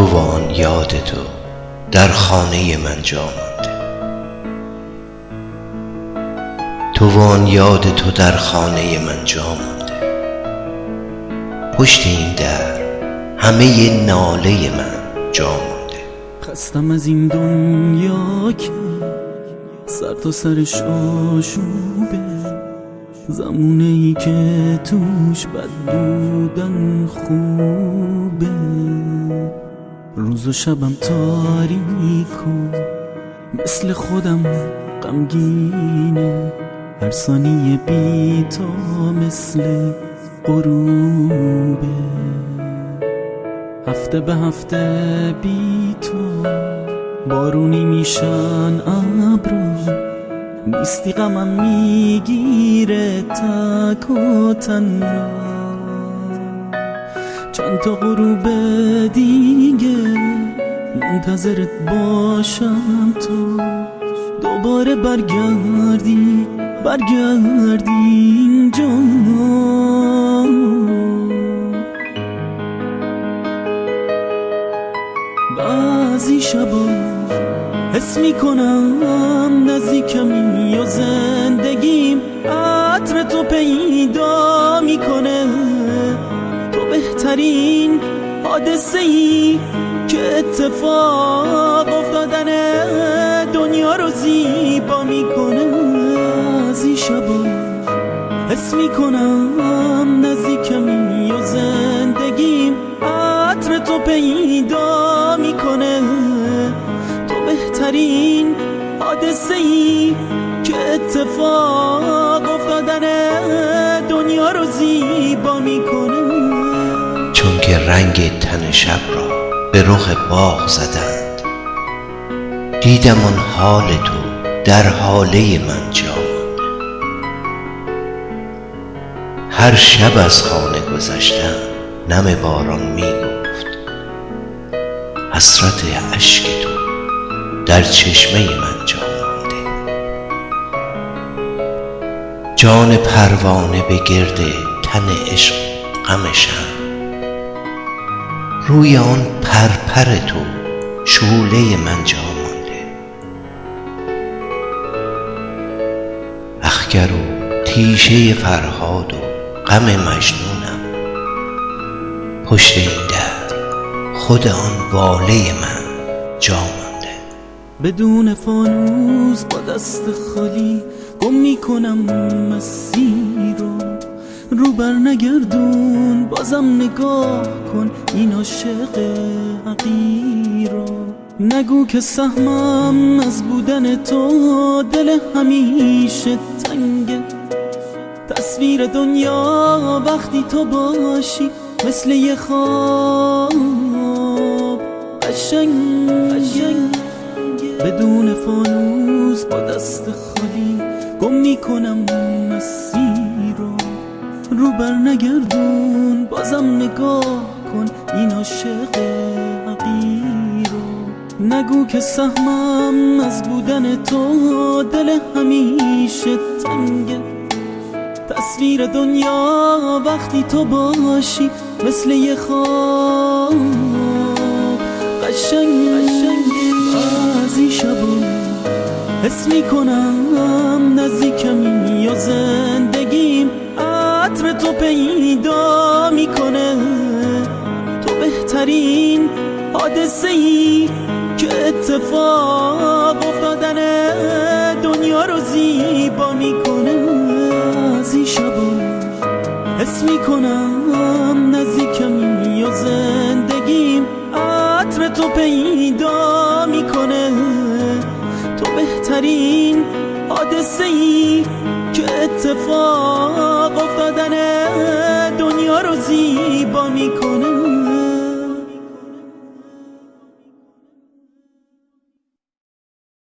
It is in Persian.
تو و آن یاد تو در خانه من جا مانده، تو و آن یاد تو در خانه من جا مانده. پشت این در همه ناله من جا مانده. خستم از این دنیا که سر تا سرش آشوبه، زمونه ای که توش بد بودن خوبه. روز و شبم تاریک و مثل خودم غمگینه، هر ثانیه بی تو مثل غروبه. هفته به هفته بی تو بارونی میشن ابرا، نیستی غمم میگیره تک و تنها. چند تا غروب دیگه منتظرت باشم تو دوباره برگردی اینجا. بعضی شبا حس میکنم نزدیکمی و زندگیم عطر تو پیدا میکنه. تو بهترین حادثه ای که اتفاق افتادن دنیا رو زیبا میکنه. از این شبا حس میکنم نزدیکمی و زندگیم عطر تو پیدا میکنه. تو بهترین حادثه ای که اتفاق افتادن دنیا رو زیبا میکنه. چون که رنگ تن شب را به رخ باغ زدند، دیدم آن حال تو در حاله من جا مانده. هر شب از خانه گذشتم نم باران میگفت، حسرت اشک تو در چشمه من جا مانده. جان پروانه به گرد تن عشق غمشم، روی آن پرپر تو شعله من جا مانده. اخگر و تیشه فرهاد و غم مجنونم، پشت این در خود آن واله من جا مانده. بدون فانوس با دست خالی گم میکنم مسیر رو بر نگردون، بازم نگاه کن این عاشق حقیر رو. نگو که سهمم از بودن تو دل همیشه تنگه. تصویر دنیا وقتی تو باشی مثل یه خواب قشنگه. بدون فانوس با دست خالی گم میکنم مسیر رو بر نگردون، بازم نگاه کن این عاشق حقیر رو. نگو که سهمم از بودن تو دل همیشه تنگه. تصویر دنیا وقتی تو باشی مثل یه خواب قشنگه. از این شبا حس میکنم نزدیکمی و زندگیم عطر تو پیدا میکنه. تو بهترین حادثه ای که اتفاق افتادن دنیا رو زیبا میکنه. از این شبا حس میکنم نزدیکمی و زندگیم عطر تو پیدا میکنه. تو بهترین حادثه ای که اتفاق افتادن دنیا رو زیبا میکنه.